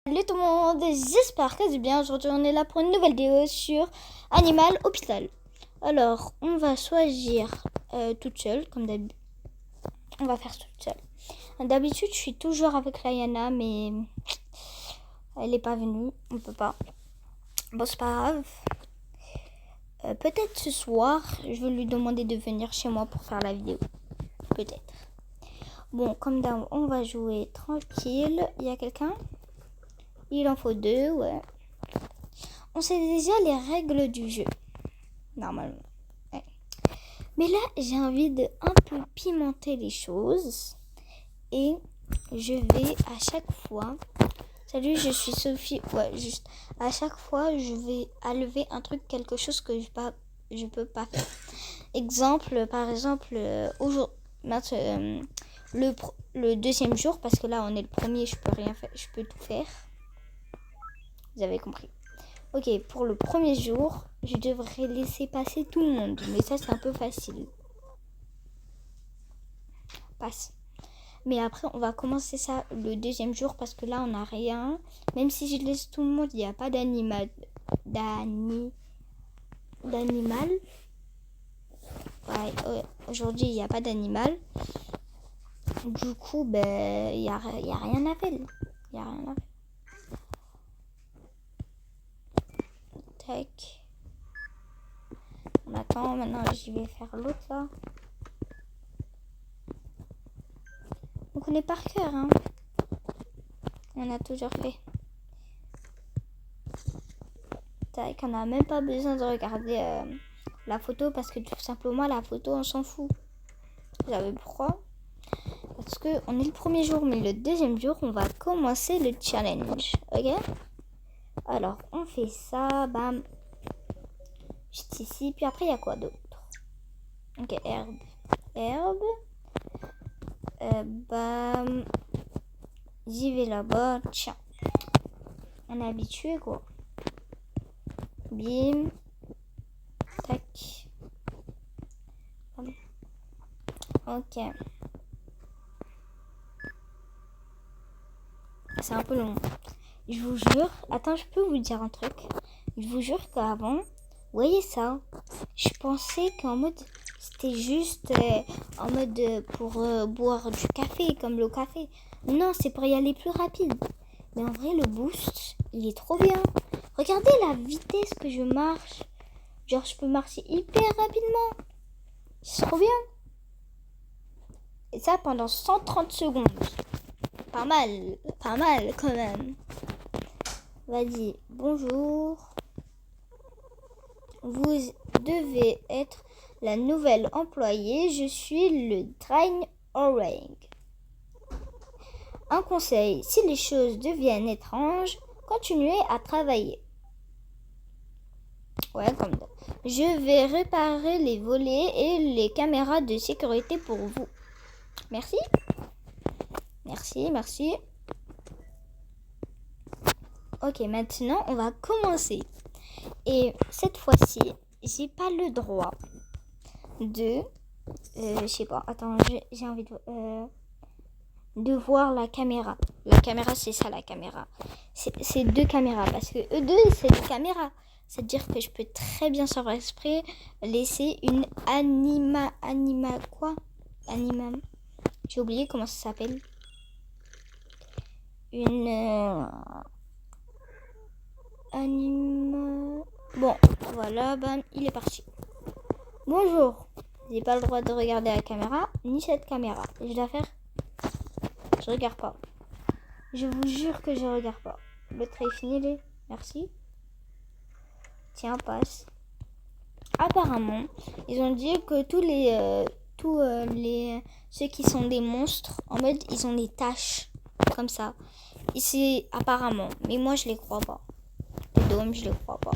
Salut tout le monde, j'espère que c'est bien. Aujourd'hui on est là pour une nouvelle vidéo sur Animal Hôpital. Alors on va choisir toute seule comme d'habitude. On va faire toute seule. D'habitude je suis toujours avec Layana mais elle n'est pas venue, on peut pas. Bon c'est pas grave. Peut-être ce soir je vais lui demander de venir chez moi pour faire la vidéo. Peut-être. Bon comme d'hab on va jouer tranquille. Il y a quelqu'un? Il en faut 2, ouais. On sait déjà les règles du jeu, normalement. Ouais. Mais là, j'ai envie de un peu pimenter les choses. Et je vais à chaque fois... Salut, je suis Sophie. Ouais, juste à chaque fois, je vais enlever un truc, quelque chose que je peux pas faire. Exemple, par exemple, aujourd'hui, le deuxième jour, parce que là, on est le premier, je peux rien faire, je peux tout faire. Vous avez compris. Ok, pour le premier jour, je devrais laisser passer tout le monde. Mais ça, c'est un peu facile. Passe. Mais après, on va commencer ça le deuxième jour parce que là, on n'a rien. Même si je laisse tout le monde, il n'y a pas d'animal. D'animal. Ouais, aujourd'hui, il n'y a pas d'animal. Du coup, ben, il n'y a rien à faire. Il n'y a rien à faire. Tac. On attend. Maintenant, j'y vais faire l'autre là. On connaît par cœur, hein. On a toujours fait. Tac, on n'a même pas besoin de regarder la photo parce que tout simplement la photo on s'en fout. Vous savez pourquoi? Parce que on est le premier jour, mais le deuxième jour on va commencer le challenge. Ok? Alors on fait ça, bam. Juste ici, puis après il y a quoi d'autre? Ok, herbe. Bam. J'y vais là-bas. Tiens. On est habitué quoi. Bim. Tac. Ok. C'est un peu long. Je vous jure. Attends, je peux vous dire un truc. Je vous jure qu'avant, vous voyez ça? Je pensais qu'en mode, c'était juste en mode pour boire du café, comme le café. Non, c'est pour y aller plus rapide. Mais en vrai, le boost, il est trop bien. Regardez la vitesse que je marche. Genre, je peux marcher hyper rapidement. C'est trop bien. Et ça pendant 130 secondes. Pas mal quand même. Vas-y, bonjour. Vous devez être la nouvelle employée. Je suis le train Orang. Un conseil, si les choses deviennent étranges, continuez à travailler. Ouais, comme ça. Je vais réparer les volets et les caméras de sécurité pour vous. Merci. Merci. Ok, maintenant on va commencer. Et cette fois-ci, j'ai pas le droit de... je sais pas, attends, j'ai envie de voir la caméra. La caméra, c'est ça la caméra. C'est 2 caméras parce que eux deux, c'est des caméras. C'est-à-dire que je peux très bien sans faire exprès laisser une anima quoi? J'ai oublié comment ça s'appelle. Une anima. Bon, voilà, bam, il est parti. Bonjour. J'ai pas le droit de regarder la caméra ni cette caméra. Je dois faire. Je regarde pas. Je vous jure que je regarde pas. Le trait est fini, merci. Tiens, passe. Apparemment, ils ont dit que tous les ceux qui sont des monstres, en mode, ils ont des taches comme ça. Et c'est apparemment, mais moi je les crois pas. Les dômes, je les crois pas.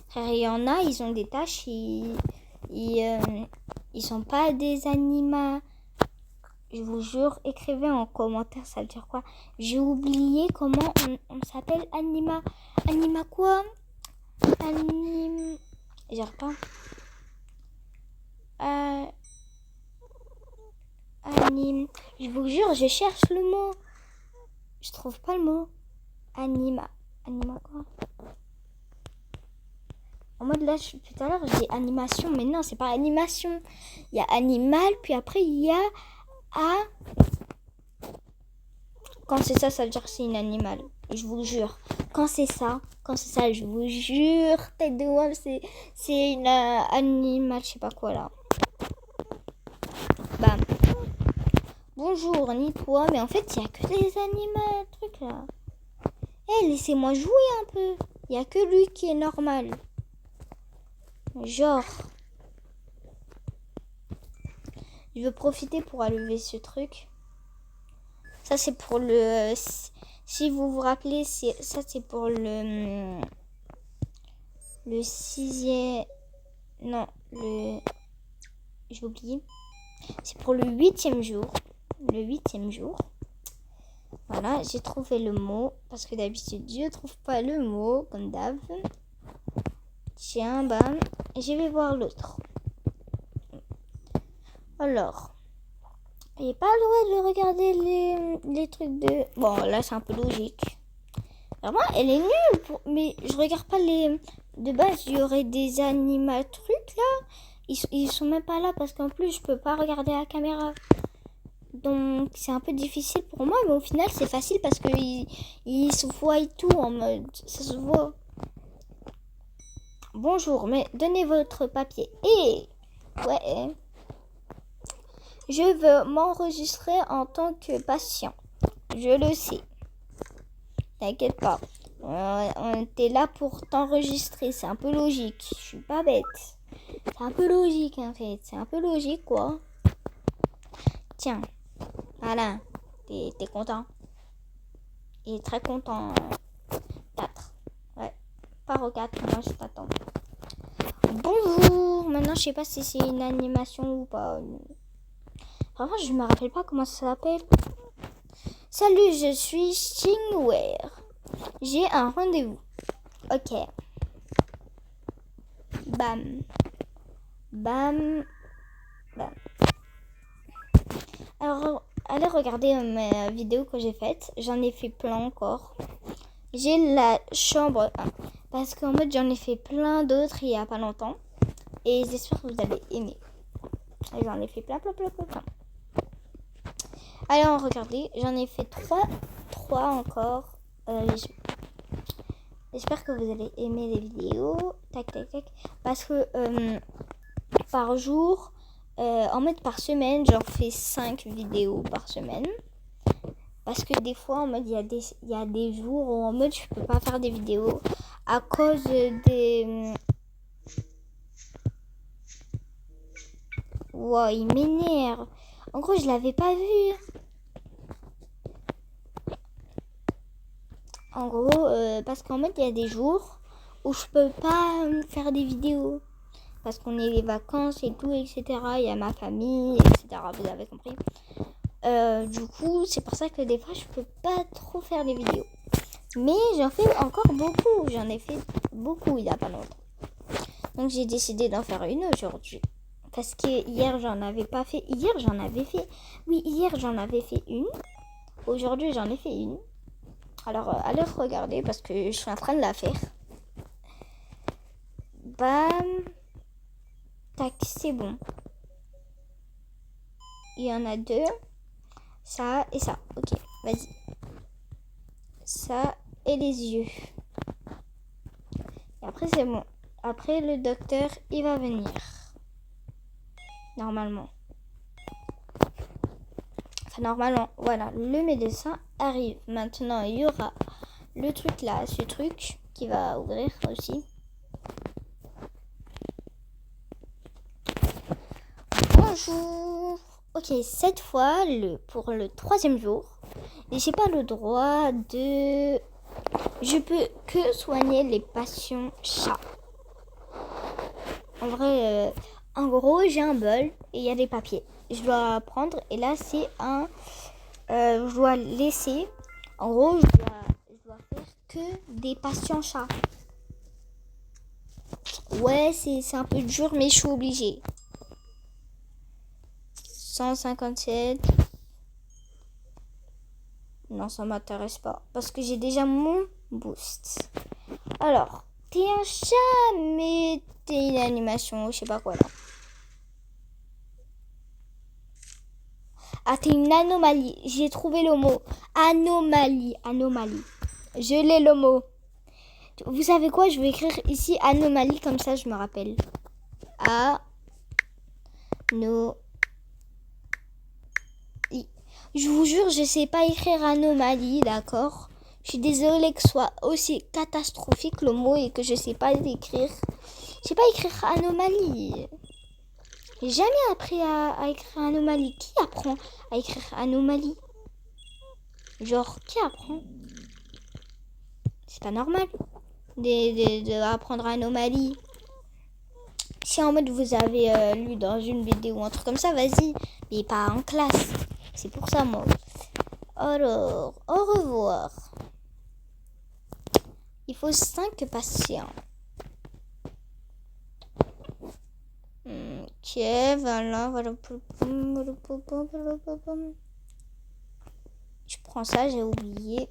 Frère, il y en a, ils ont des taches, ils sont pas des animaux. Je vous jure, écrivez en commentaire, ça veut dire quoi? J'ai oublié comment on s'appelle anima. Anima quoi? J'arrive pas. Je vous jure, je cherche le mot. Je trouve pas le mot. Anima quoi? En mode là, tout à l'heure, j'ai dit animation, mais non, c'est pas animation. Il y a animal, puis après, il y a a. Quand c'est ça, ça veut dire que c'est une animal. Et je vous jure, quand c'est ça, je vous jure, tête de homme, c'est une animal, je sais pas quoi là. Bam. Bonjour, ni toi, mais en fait, il y a que des animaux, trucs là. Eh, laissez-moi jouer un peu. Il y a que lui qui est normal. Genre, je veux profiter pour enlever ce truc. Ça, c'est pour le... Si vous vous rappelez, ça, c'est pour le 6e... Non, j'ai oublié. C'est pour le 8e jour. Le 8e jour. Voilà, j'ai trouvé le mot. Parce que d'habitude, je trouve pas le mot, comme d'hab. Tiens, bam. Je vais voir l'autre. Alors, il n'y a pas le droit de regarder les trucs de... Bon, là, c'est un peu logique. Vraiment, elle est nulle. Mais je regarde pas les... De base, il y aurait des animaux trucs, là. Ils sont même pas là parce qu'en plus, je peux pas regarder la caméra. Donc, c'est un peu difficile pour moi. Mais au final, c'est facile parce qu'ils se voient et tout en mode... Ça se voit. Bonjour, mais donnez votre papier. Ouais. Je veux m'enregistrer en tant que patient. Je le sais. T'inquiète pas. On était là pour t'enregistrer. C'est un peu logique. Je suis pas bête. C'est un peu logique en fait. C'est un peu logique quoi. Tiens. Voilà. T'es content. Il est très content. 4. Ouais. Paro 4. Moi je t'attends. Bonjour. Maintenant je sais pas si c'est une animation ou pas. Vraiment je me rappelle pas comment ça s'appelle. Salut, je suis Xingware. J'ai un rendez-vous. Ok. Bam. Alors, allez regarder mes vidéos que j'ai faites. J'en ai fait plein encore. J'ai la chambre 1. Parce qu'en mode, j'en ai fait plein d'autres il y a pas longtemps. Et j'espère que vous allez aimer. J'en ai fait plein. Allez, on regarde. J'en ai fait 3 encore. J'espère que vous allez aimer les vidéos. Tac. Parce que par jour, en mode par semaine, j'en fais 5 vidéos par semaine. Parce que des fois, en mode, il y a des jours où en mode, je peux pas faire des vidéos à cause des... Wow, il m'énerve. En gros, je l'avais pas vu. En gros, parce qu'en fait, il y a des jours où je peux pas faire des vidéos. Parce qu'on est les vacances et tout, etc. Il y a ma famille, etc. Vous avez compris. Du coup, c'est pour ça que des fois, je peux pas trop faire des vidéos. Mais j'en fais encore beaucoup. J'en ai fait beaucoup il y a pas longtemps. Donc, j'ai décidé d'en faire une aujourd'hui. Parce que hier, j'en avais pas fait. Hier, j'en avais fait. Oui, hier, j'en avais fait une. Aujourd'hui, j'en ai fait une. Alors, allez regarder parce que je suis en train de la faire. Bam. Tac, c'est bon. Il y en a 2. Ça et ça. Ok, vas-y. Ça et les yeux. Et après, c'est bon. Après, le docteur, il va venir. Normalement. Enfin, normalement, voilà. Le médecin arrive. Maintenant, il y aura le truc là, ce truc qui va ouvrir aussi. Bonjour. Ok, cette fois, pour le 3e jour, j'ai pas le droit de... Je peux que soigner les patients chats. En vrai, en gros, j'ai un bol et il y a des papiers. Je dois prendre et là, c'est un... je dois laisser... En gros, je dois faire que des patients chats. Ouais, c'est un peu dur, mais je suis obligée. 157. Non, ça m'intéresse pas. Parce que j'ai déjà mon boost. Alors, t'es un chat, mais t'es une animation, je sais pas quoi là. Ah, t'es une anomalie. J'ai trouvé le mot. Anomalie. Anomalie. Je l'ai le mot. Vous savez quoi? Je vais écrire ici anomalie, comme ça je me rappelle. No. Je vous jure, je sais pas écrire anomalie, d'accord? Je suis désolée que ce soit aussi catastrophique le mot et que je sais pas l'écrire. Je sais pas écrire anomalie. J'ai jamais appris à écrire anomalie. Qui apprend à écrire anomalie? Genre, qui apprend? C'est pas normal d'apprendre anomalie. Si en mode vous avez lu dans une vidéo ou un truc comme ça, vas-y. Mais pas en classe. C'est pour ça, moi. Alors, au revoir. Il faut 5 patients. Ok, voilà. Je prends ça, j'ai oublié.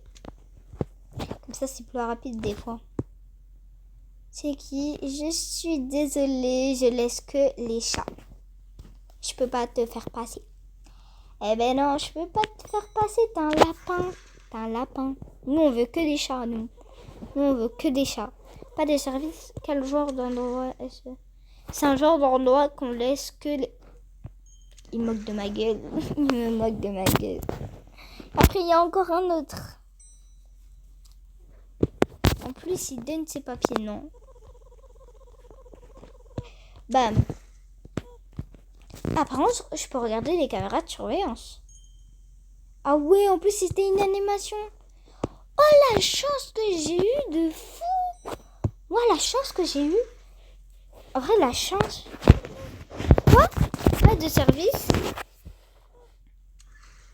Comme ça, c'est plus rapide des fois. C'est qui? Je suis désolée, je laisse que les chats. Je peux pas te faire passer. Eh ben non, je peux pas te faire passer, t'es un lapin. T'es un lapin. Nous, on veut que des chats, nous. Nous, on veut que des chats. Pas des services. Quel genre d'endroit est-ce? C'est un genre d'endroit qu'on laisse que les... Il moque de ma gueule. Il me moque de ma gueule. Après, il y a encore un autre. En plus, il donne ses papiers, non? Bam. Ah, par contre, je peux regarder les caméras de surveillance. Ah ouais, en plus, c'était une animation. Oh, la chance que j'ai eue de fou. Moi, la chance que j'ai eue. En vrai, la chance. Quoi? Pas de service.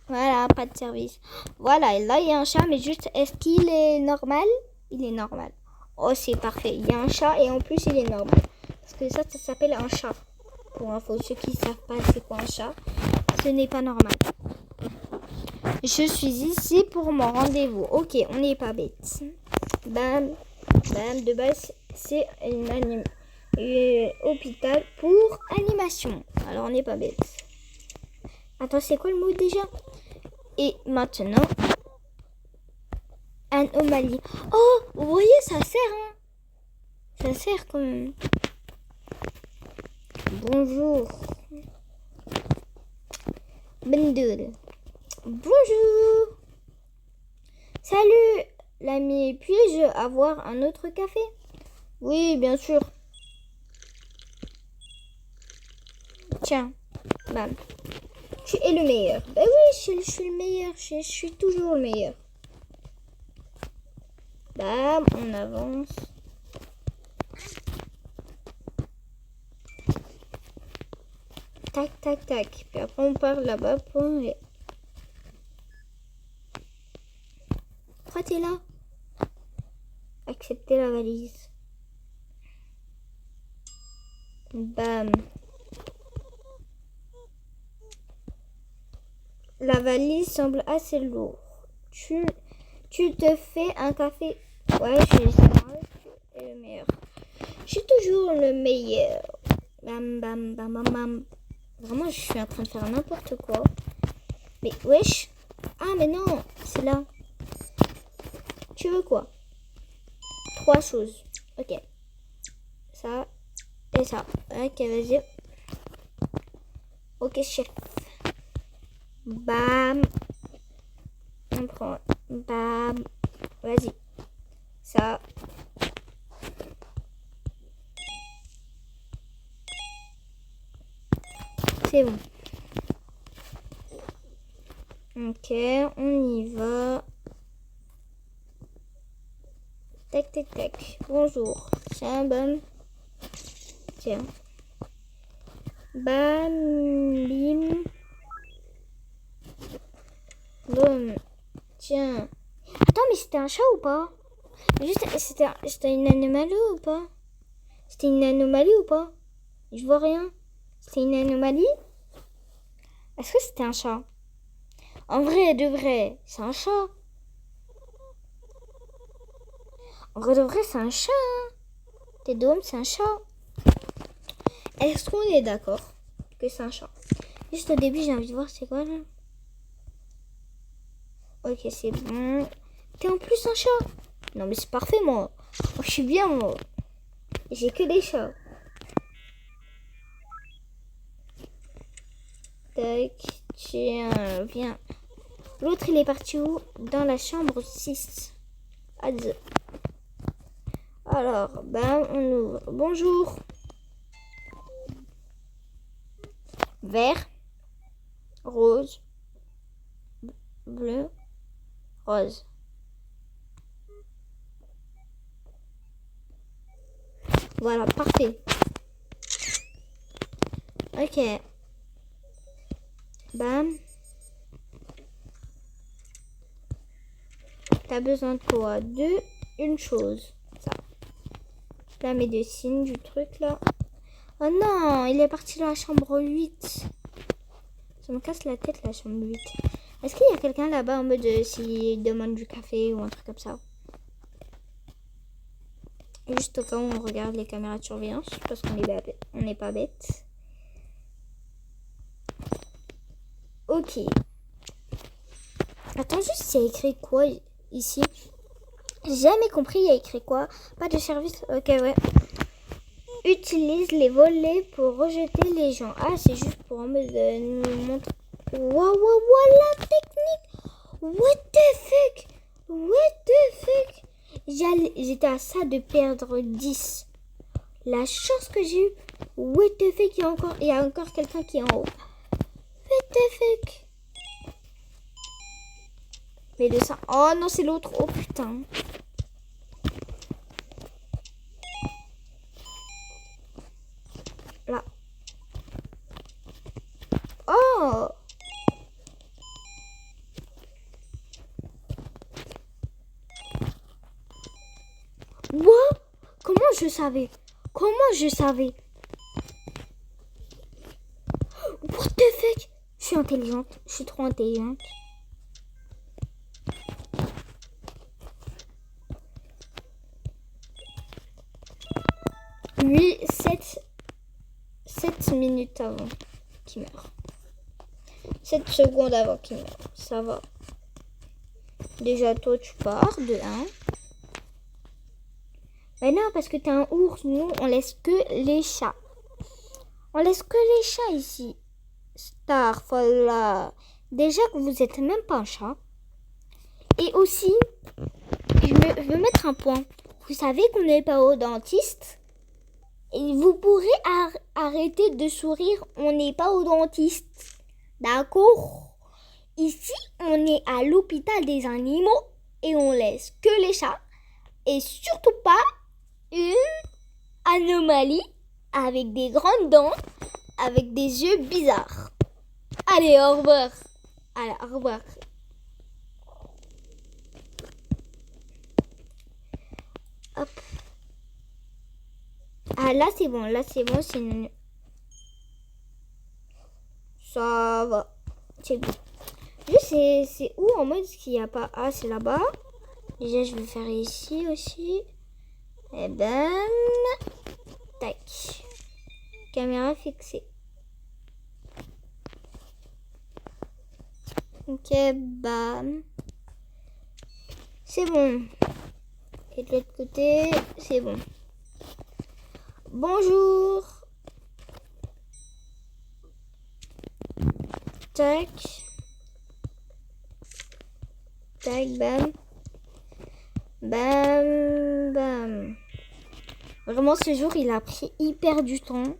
Voilà, pas de service. Voilà, et là, il y a un chat, mais juste, est-ce qu'il est normal? Il est normal. Oh, c'est parfait. Il y a un chat et en plus, il est normal. Parce que ça s'appelle un chat. Pour info, ceux qui ne savent pas c'est quoi un chat, ce n'est pas normal. Je suis ici pour mon rendez-vous. Ok, on n'est pas bête. Bam, bam, de base, c'est un hôpital pour animation. Alors, on n'est pas bête. Attends, c'est quoi le mot déjà? Et maintenant, anomalie. Oh, vous voyez, ça sert, hein? Ça sert quand même. Bonjour. Bonjour. Bonjour. Salut, l'ami. Puis-je avoir un autre café? Oui, bien sûr. Tiens, bam. Tu es le meilleur. Ben oui, je suis le meilleur. Je suis toujours le meilleur. Bam, on avance. Tac, tac, tac. Puis après, on part là-bas pour... Pourquoi t'es là? Accepter la valise. Bam. La valise semble assez lourde. Tu te fais un café. Ouais, je suis le meilleur. Je suis toujours le meilleur. Bam, bam, bam, bam, bam. Vraiment, je suis en train de faire n'importe quoi. Mais wesh. Ah, mais non, c'est là. Tu veux quoi? 3 choses. Ok. Ça et ça. Ok, vas-y. Ok, chef. Bam. On prend. Bam. Vas-y. Ça. C'est bon. Ok, on y va. Tac, tac, tac. Bonjour. Tiens, bam. Tiens. Bam, bim. Boum. Tiens. Attends, mais c'était un chat ou pas? Juste, c'était une anomalie ou pas? C'était une anomalie ou pas? Je vois rien. C'était une anomalie? Est-ce que c'était un chat? En vrai, de vrai, c'est un chat. En vrai de vrai, c'est un chat. Hein. Tedom, c'est un chat. Est-ce qu'on est d'accord que c'est un chat? Juste au début, j'ai envie de voir c'est quoi là. Ok, c'est bon. T'es en plus un chat. Non mais c'est parfait moi. Moi je suis bien moi. J'ai que des chats. Tac, tiens, viens. L'autre il est parti où? Dans la chambre 6. Adieu. Alors, ben on ouvre. Bonjour. Vert, rose, bleu, rose. Voilà, parfait. Ok. Bam. T'as besoin de quoi? De une chose. Ça. La médecine du truc là. Oh non, il est parti dans la chambre 8. Ça me casse la tête la chambre 8. Est-ce qu'il y a quelqu'un là-bas en mode s'il demande du café ou un truc comme ça? Juste au cas où on regarde les caméras de surveillance parce qu'on n'est pas bête. Ok. Attends juste, il y a écrit quoi ici? J'ai jamais compris, il y a écrit quoi? Pas de service. Ok, ouais. Utilise les volets pour rejeter les gens. Ah, c'est juste pour en mode nous montrer. Waouh, la technique. What the fuck? What the fuck? J'étais à ça de perdre 10. La chance que j'ai eue. What the fuck? Il y a encore quelqu'un qui est en haut. What the fuck? Mais de ça. Oh non, c'est l'autre. Oh putain. Là. Oh! What? Comment je savais? Comment je savais? What the fuck? Je suis intelligente. Je suis trop intelligente. Oui, 7 minutes avant qu'il meure. 7 secondes avant qu'il meure. Ça va. Déjà, toi, tu pars de 1. Mais non, parce que t'es un ours. Nous, on laisse que les chats. On laisse que les chats ici. Starfall. Déjà que vous êtes même pas un chat. Et aussi, je veux mettre un point. Vous savez qu'on n'est pas au dentiste. Et vous pourrez arrêter de sourire. On n'est pas au dentiste. D'accord? Ici, on est à l'hôpital des animaux. Et on laisse que les chats. Et surtout pas une anomalie avec des grandes dents, avec des yeux bizarres. Allez, au revoir. Allez, au revoir. Hop. Ah, là, c'est bon. Là, c'est bon. C'est une... Ça va. C'est bon. C'est où en mode qu'il n'y a pas... Ah, c'est là-bas. Déjà, je vais faire ici aussi. Et ben... Tac. Caméra fixée. Ok, bam. C'est bon. Et de l'autre côté, c'est bon. Bonjour. Tac. Tac, bam. Bam, bam. Vraiment, ce jour, il a pris hyper du temps.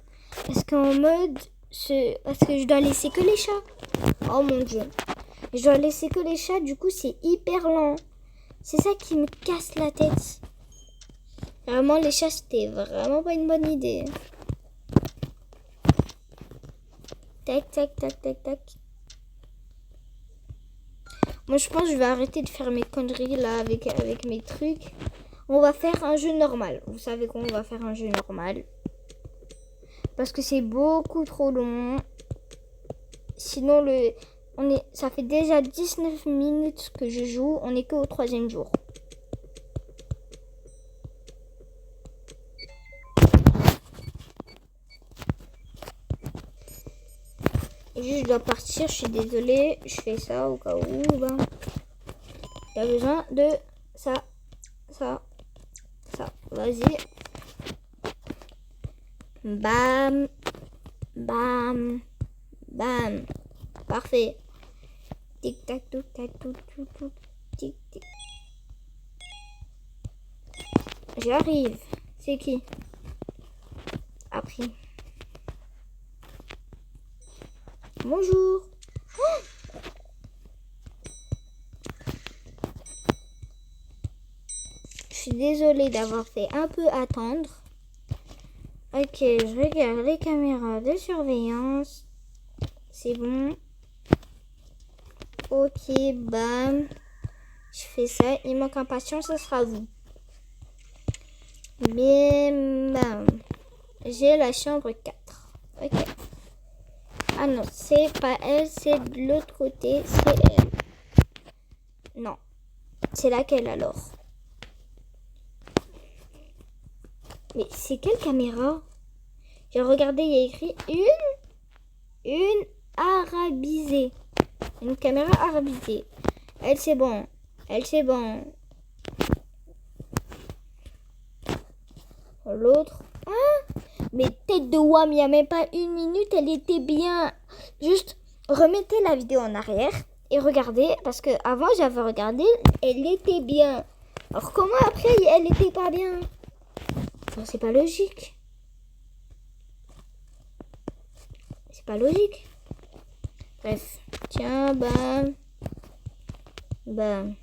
Parce qu'en mode... Parce que je dois laisser que les chats. Oh mon dieu. Je dois laisser que les chats, du coup, c'est hyper lent. C'est ça qui me casse la tête. Vraiment, les chats, c'était vraiment pas une bonne idée. Tac, tac, tac, tac, tac. Moi, je pense que je vais arrêter de faire mes conneries là avec mes trucs. On va faire un jeu normal. Vous savez qu'on va faire un jeu normal. Parce que c'est beaucoup trop long. Sinon, ça fait déjà 19 minutes que je joue. On n'est qu'au 3e jour. Juste, je dois partir, je suis désolée. Je fais ça au cas où. Ben, il y a besoin de ça, ça, ça. Vas-y. Bam, bam, bam. Parfait. Tic tac, touc tac, touc touc touc. Tic tic. J'arrive. C'est qui? Appris. Bonjour. Je suis désolée d'avoir fait un peu attendre. Ok, je regarde les caméras de surveillance. C'est bon. Ok, bam. Je fais ça. Il manque un patient, ce sera vous. Bim, bam. J'ai la chambre 4. Ok. Ah non, c'est pas elle, c'est de l'autre côté, c'est elle. Non. C'est laquelle alors? Mais c'est quelle caméra? J'ai regardé, il y a écrit une arabisée. Une caméra arabisée. Elle, c'est bon. Elle, c'est bon. L'autre. Ah, mais tête de Wam, il n'y a même pas une minute, elle était bien. Juste, remettez la vidéo en arrière et regardez. Parce que avant j'avais regardé, elle était bien. Alors comment après, elle était pas bien? Enfin, c'est pas logique. C'est pas logique. Bref. Tiens, bam. Bam.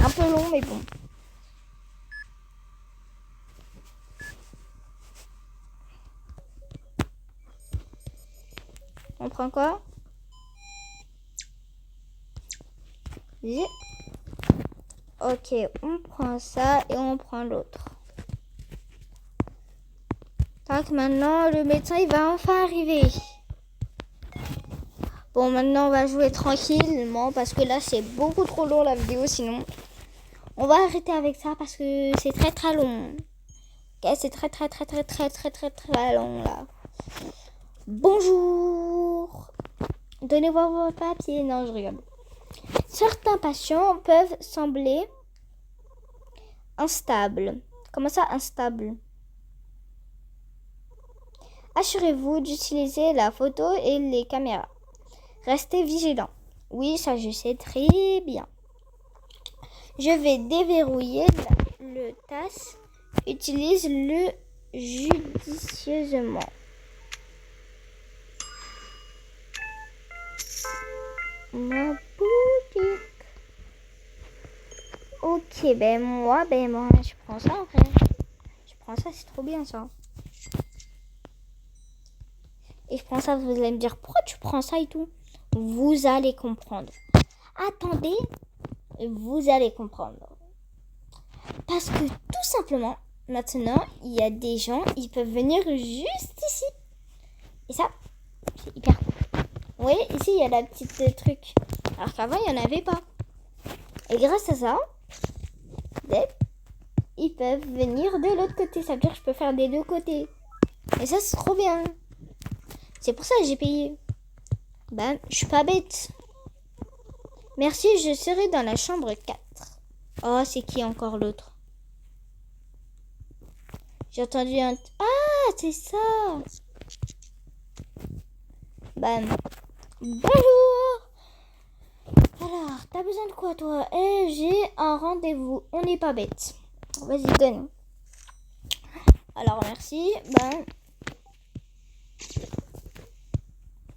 Un peu long, mais bon. On prend quoi? Ok, on prend ça et on prend l'autre. Tac, maintenant, le médecin, il va enfin arriver. Bon, maintenant, on va jouer tranquillement parce que là, c'est beaucoup trop long la vidéo, sinon. On va arrêter avec ça parce que c'est très très long. Ok, c'est très très très très très très très très long là. Bonjour. Donnez-moi vos papiers. Non, je rigole. Certains patients peuvent sembler instables. Comment ça, instables? Assurez-vous d'utiliser la photo et les caméras. Restez vigilant. Oui, ça je sais très bien. Je vais déverrouiller le tasse. Utilise-le judicieusement. Ma boutique. Ok, ben moi, je prends ça en vrai. Je prends ça, c'est trop bien ça. Et je prends ça, vous allez me dire, pourquoi tu prends ça et tout? Vous allez comprendre. Attendez, vous allez comprendre. Parce que tout simplement, maintenant, il y a des gens, ils peuvent venir juste ici. Et ça, c'est hyper cool. Vous voyez, ici, il y a la petite truc. Alors qu'avant, il n'y en avait pas. Et grâce à ça, ils peuvent venir de l'autre côté. Ça veut dire que je peux faire des deux côtés. Et ça, c'est trop bien. C'est pour ça que j'ai payé. Ben, je suis pas bête. Merci, je serai dans la chambre 4. Oh, c'est qui encore l'autre? J'ai entendu un... Ah, c'est ça. Ben, bonjour. Alors, t'as besoin de quoi, toi? J'ai un rendez-vous. On n'est pas bête. Vas-y, donne. Alors, merci. Ben,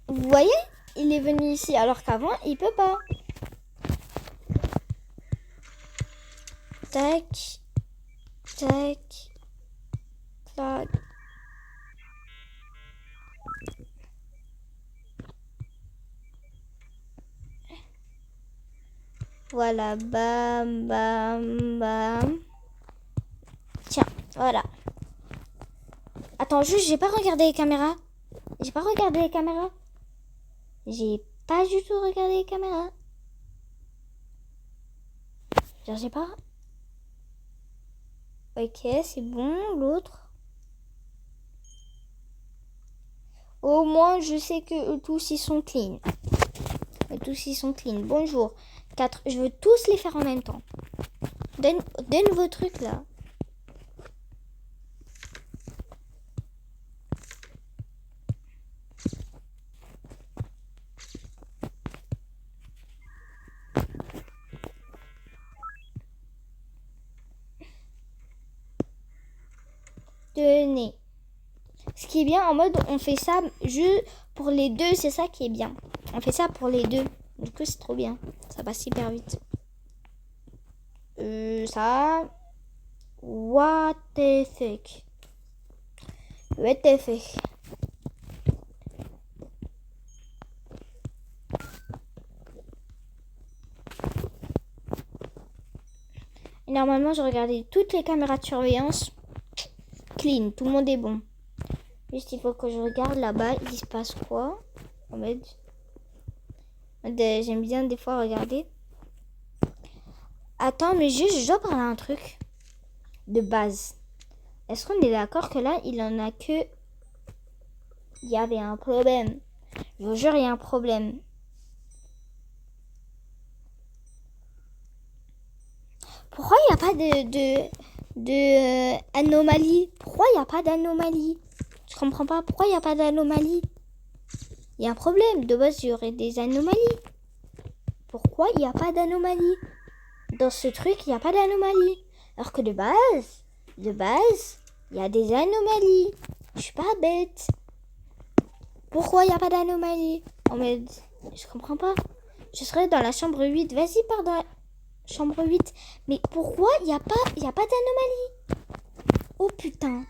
vous voyez? Il est venu ici alors qu'avant, il peut pas. Tac. Tac. Tac. Voilà. Bam, bam, bam. Tiens, voilà. Attends, juste, j'ai pas regardé les caméras. J'ai pas regardé les caméras. J'ai pas du tout regardé les caméras. Genre, j'ai pas... Ok, c'est bon. L'autre. Au moins, je sais que eux tous, ils sont clean. Eux tous, ils sont clean. Bonjour. 4. Je veux tous les faire en même temps. Donne vos trucs, là. Tenez. Ce qui est bien, en mode, on fait ça juste pour les deux. C'est ça qui est bien. On fait ça pour les deux. Du coup, c'est trop bien. Ça passe hyper vite. Ça... What the fuck? What the fuck? Et normalement, je regardais toutes les caméras de surveillance. Clean, tout le monde est bon. Juste, il faut que je regarde là-bas. Il se passe quoi? En mode... J'aime bien des fois regarder. Attends, mais juste, je dois parler un truc. De base. Est-ce qu'on est d'accord que là, il en a que... Il y avait un problème. Je vous jure, il y a un problème. Pourquoi il n'y a pas de anomalie? Pourquoi il n'y a pas d'anomalie? Je comprends pas. Pourquoi il n'y a pas d'anomalie? Il y a un problème. De base, il y aurait des anomalies. Pourquoi il n'y a pas d'anomalie? Dans ce truc, il n'y a pas d'anomalie. Alors que de base, il y a des anomalies. Je suis pas bête. Pourquoi il n'y a pas d'anomalie? En mode, je comprends pas. Je serais dans la chambre 8. Vas-y, pars dans la chambre 8. Mais pourquoi il n'y a pas d'anomalie? Oh putain.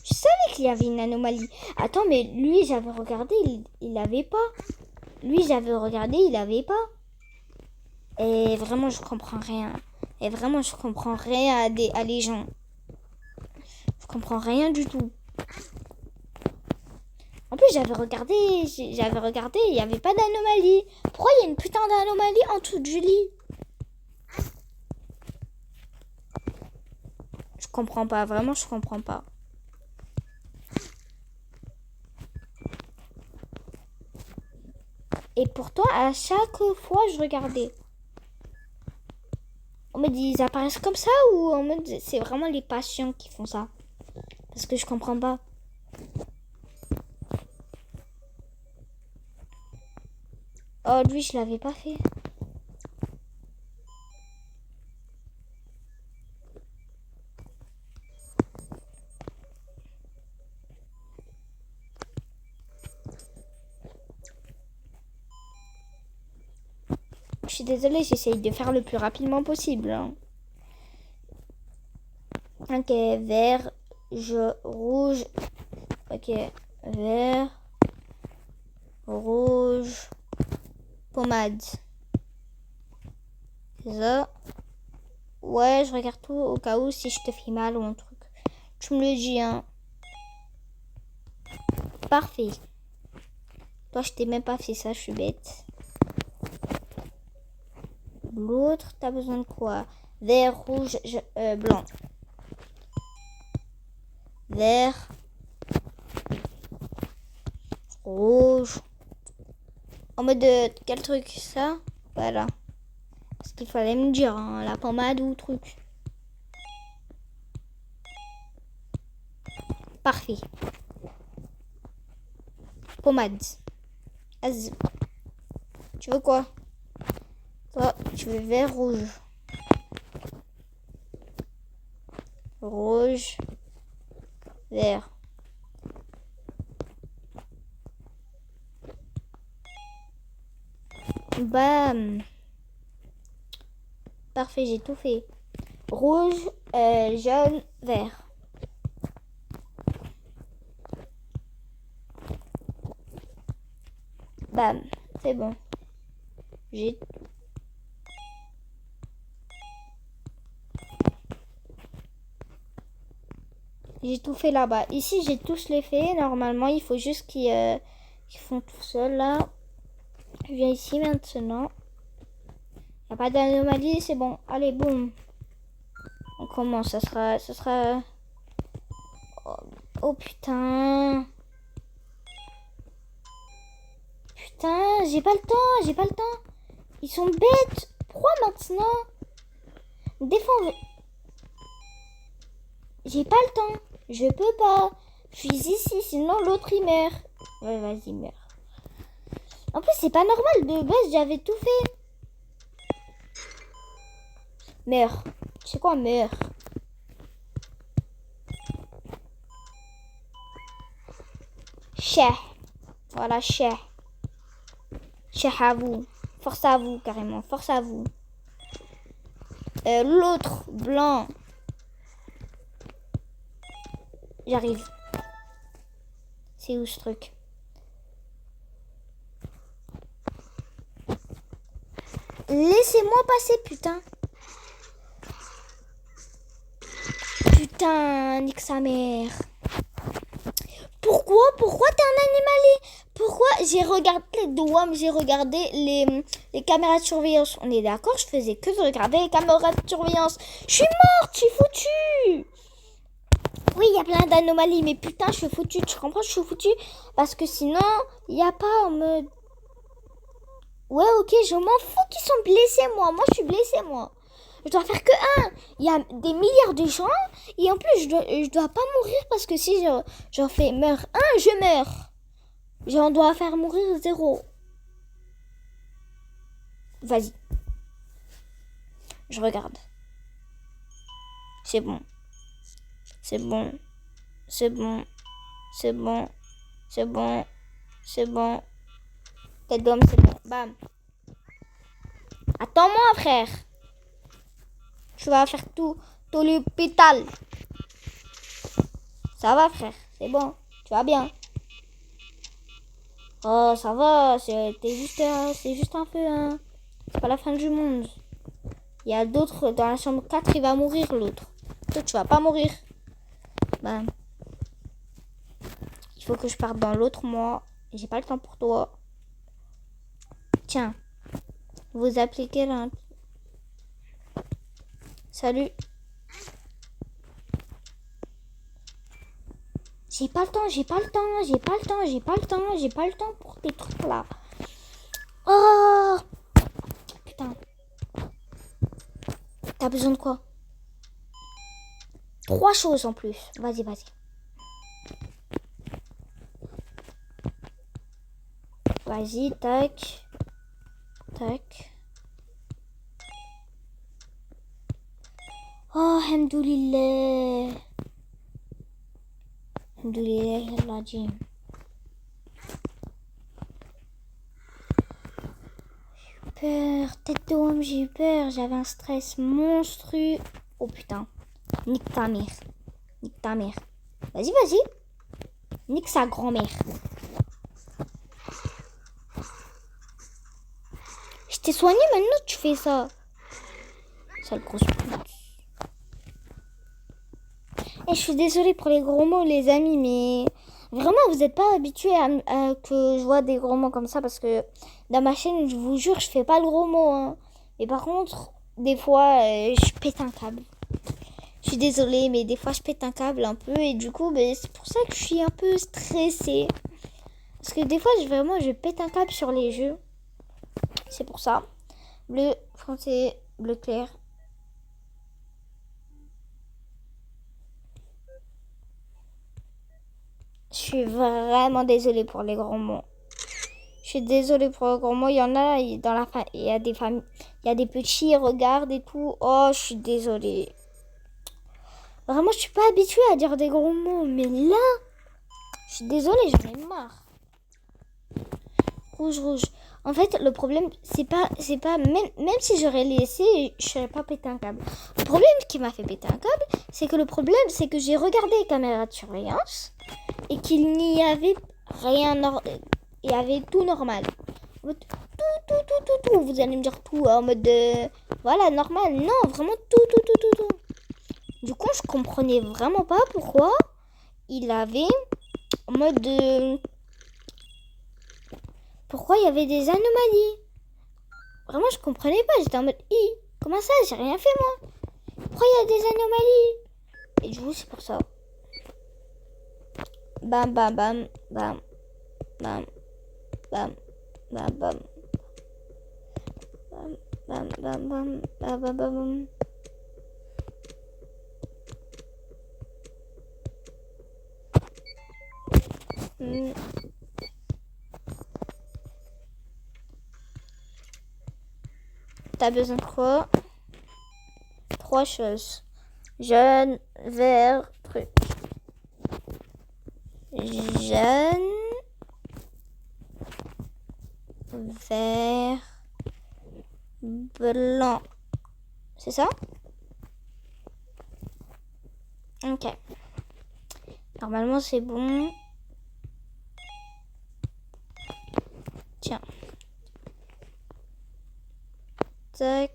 Je savais qu'il y avait une anomalie. Attends, mais lui, j'avais regardé, il l'avait pas. Lui, j'avais regardé, il l'avait pas. Et vraiment, je comprends rien. Et vraiment, je comprends rien à les gens. Je comprends rien du tout. En plus, j'avais regardé, il n'y avait pas d'anomalie. Pourquoi il y a une putain d'anomalie en dessous de Julie? Je comprends pas, vraiment, je comprends pas. Et pourtant, à chaque fois, je regardais. En mode, ils apparaissent comme ça ou en mode, c'est vraiment les patients qui font ça? Parce que je comprends pas. Oh, lui, je l'avais pas fait. Je suis désolée, j'essaye de faire le plus rapidement possible. Hein. Ok, vert, rouge. Ok, vert, rouge, pommade. C'est ça. Ouais, je regarde tout au cas où si je te fais mal ou un truc. Tu me le dis, hein. Parfait. Toi, je t'ai même pas fait ça, je suis bête. L'autre, t'as besoin de quoi? Vert, rouge, blanc. Vert, rouge. En mode de quel truc? Ça? Voilà. Parce qu'il fallait me dire, hein, la pommade ou truc. Parfait. Pommade. Vas-y. Tu veux quoi? Toi, tu veux vert, rouge. Rouge. Vert. Bam. Parfait, j'ai tout fait. Rouge, jaune, vert. Bam, c'est bon. J'ai tout fait là-bas. Ici, j'ai tous les faits. Normalement, il faut juste qu'ils font tout seul là. Je viens ici maintenant. Il n'y a pas d'anomalie, c'est bon. Allez, boum. On commence. Ça sera... Oh putain. Putain, j'ai pas le temps. Ils sont bêtes. Pourquoi maintenant? Des fois, j'ai pas le temps. Je peux pas. Je suis ici, sinon l'autre il meurt. Ouais, vas-y, meurs. En plus, c'est pas normal. De base, j'avais tout fait. Meurs. Tu sais quoi, meurs. Cheh. Voilà, cheh. Cheh à vous. Force à vous, carrément. Force à vous. L'autre, blanc. J'arrive. C'est où ce truc? Laissez-moi passer, putain. Putain, nique sa mère. Pourquoi t'es un animalier? Pourquoi j'ai regardé les douanes, j'ai regardé les caméras de surveillance. On est d'accord, je faisais que de regarder les caméras de surveillance. Je suis morte, je suis foutue. Oui, il y a plein d'anomalies, mais putain, je suis foutue. Tu comprends, je suis foutue. Parce que sinon, il n'y a pas en mode... Ouais, ok, je m'en fous qu'ils sont blessés, moi. Moi, je suis blessée, moi. Je dois faire que un. Il y a des milliards de gens. Et en plus, je dois pas mourir parce que si j'en fais meurs un, je meurs. J'en dois faire mourir 0. Vas-y. Je regarde. C'est bon. C'est bon. C'est bon. C'est bon. C'est bon. C'est bon. Tête d'homme, c'est bon. Bam. Attends-moi, frère. Tu vas faire tout l'hôpital. Ça va, frère. C'est bon. Tu vas bien. Oh, ça va. C'est juste un peu, hein. C'est pas la fin du monde. Il y a d'autres dans la chambre 4. Il va mourir, l'autre. Toi, tu vas pas mourir. Bam. Il faut que je parte dans l'autre, moi. J'ai pas le temps pour toi. Tiens. Vous appliquez là. Salut. J'ai pas le temps pour tes trucs là. Oh putain. T'as besoin de quoi? 3 choses en plus. Vas-y. Vas-y, tac. Oh, alhamdoulilah. Alhamdoulilah, Allah dit. Peur, tête de homme, j'ai eu peur. J'avais un stress monstrueux. Oh putain. Nique ta mère. Vas-y. Nique sa grand-mère. Je t'ai soigné, maintenant tu fais ça. Sale grosse pute. Et je suis désolée pour les gros mots, les amis, mais vraiment, vous n'êtes pas habitués à que je vois des gros mots comme ça parce que dans ma chaîne, je vous jure, je fais pas le gros mot. Hein. Et par contre, des fois, je pète un câble. Je suis désolée, mais des fois, je pète un câble un peu et du coup, c'est pour ça que je suis un peu stressée. Parce que des fois, je pète un câble sur les jeux. C'est pour ça. Bleu foncé, bleu clair. Je suis vraiment désolée pour les gros mots. Je suis désolée pour les gros mots. Il y en a dans la famille. Il y a des familles. Il y a des petits, ils regardent et tout. Oh, je suis désolée. Vraiment, je suis pas habituée à dire des gros mots. Mais là, je suis désolée, j'en ai marre. Rouge. En fait, le problème, c'est pas même si j'aurais laissé, je serais pas pété un câble. Le problème qui m'a fait péter un câble, c'est que j'ai regardé les caméras de surveillance et qu'il n'y avait rien, il y avait tout normal. Tout. Vous allez me dire tout en mode, voilà, normal. Non, vraiment tout. Du coup, je comprenais vraiment pas pourquoi il avait en mode pourquoi il y avait des anomalies. Vraiment, je comprenais pas. J'étais en mode, comment ça, j'ai rien fait moi. Pourquoi il y a des anomalies? Et du coup, c'est pour ça. Bam, bam, bam, bam, bam, bam, bam, bam. Bam, bam, bam, bam, bam, bam. T'as besoin de quoi? 3 choses. Jaune, vert, truc. Jaune, vert, blanc. C'est ça? Ok. Normalement, c'est bon. Tiens. Tac.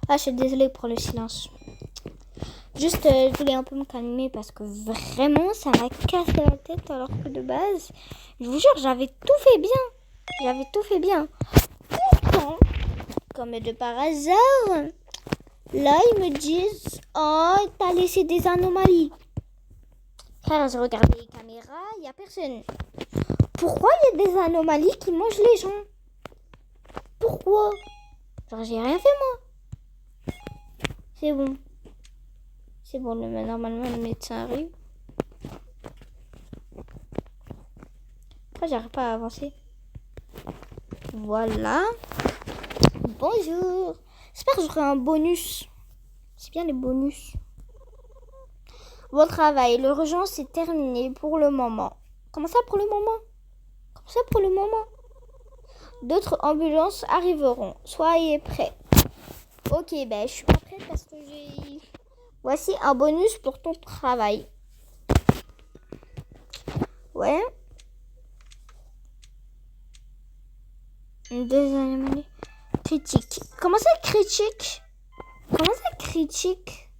Ah, je suis désolée pour le silence. Juste, je voulais un peu me calmer parce que vraiment, ça m'a cassé la tête alors que de base, je vous jure, j'avais tout fait bien. J'avais tout fait bien. Pourtant, comme de par hasard, là, ils me disent « Oh, t'as laissé des anomalies. » Frère, j'ai regardé les caméras, il n'y a personne. Pourquoi il y a des anomalies qui mangent les gens? Pourquoi? Genre, j'ai rien fait, moi. C'est bon. C'est bon, normalement, le médecin arrive. Pourquoi j'arrive pas à avancer? Voilà. Bonjour. J'espère que j'aurai un bonus. C'est bien les bonus. Votre travail, l'urgence est terminée pour le moment. Comment ça pour le moment? Comment ça pour le moment? D'autres ambulances arriveront. Soyez prêts. Ok, ben je suis pas prête parce que j'ai... Voici un bonus pour ton travail. Ouais. Deux animaux. Critique. Comment ça critique? Comment ça critique?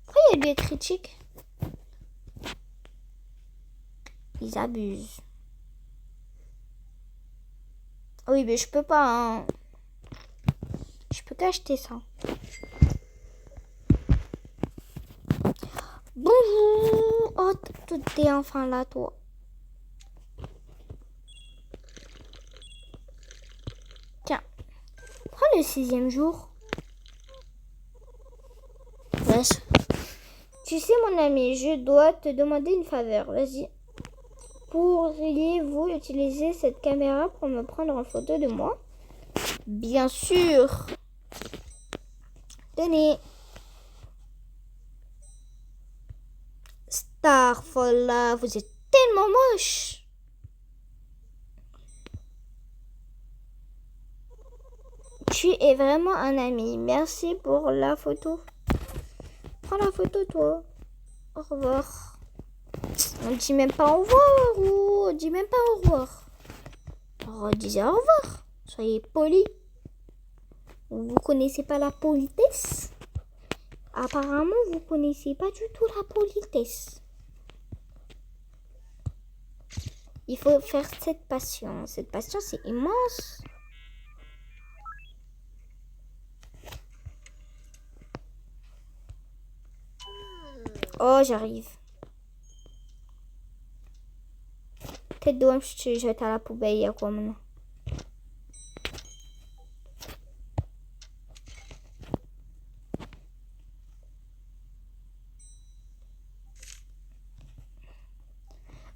Pourquoi il y a des critiques? Ils abusent. Oui, mais je peux pas. Hein. Je peux qu'acheter ça. Bonjour. Oh, t'es enfin là, toi. Tiens. Prends le 6e jour. Wesh. Tu sais, mon ami, je dois te demander une faveur. Vas-y. Pourriez-vous utiliser cette caméra pour me prendre en photo de moi? Bien sûr. Tenez. Starfall, vous êtes tellement moche. Tu es vraiment un ami. Merci pour la photo. Prends la photo, toi. Au revoir. On dit même pas au revoir ou on dit même pas au revoir. Alors, disez au revoir. Soyez poli. Vous connaissez pas la politesse? Apparemment, vous connaissez pas du tout la politesse. Il faut faire cette patience. Cette patience, c'est immense. Oh, j'arrive. Tête de je te jette à la poubelle. Il y a quoi maintenant?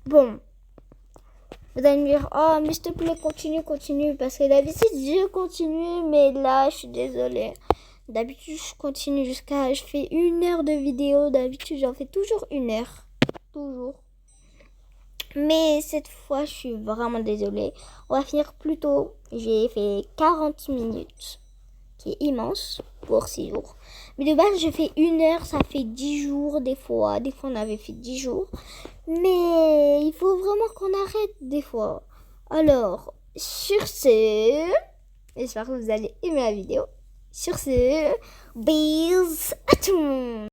Bon. Vous allez me dire, oh, mais s'il te plaît, continue. Parce que d'habitude, je continue, mais là, je suis désolée. D'habitude, je continue jusqu'à... Je fais 1 heure de vidéo. D'habitude, j'en fais toujours 1 heure. Toujours. Mais cette fois, je suis vraiment désolée. On va finir plus tôt. J'ai fait 40 minutes. qui est immense pour 6 jours. Mais de base, je fais 1 heure, ça fait 10 jours des fois. Des fois, on avait fait 10 jours. Mais il faut vraiment qu'on arrête des fois. Alors, sur ce, j'espère que vous allez aimer la vidéo. Sur ce, bisous à tout le monde.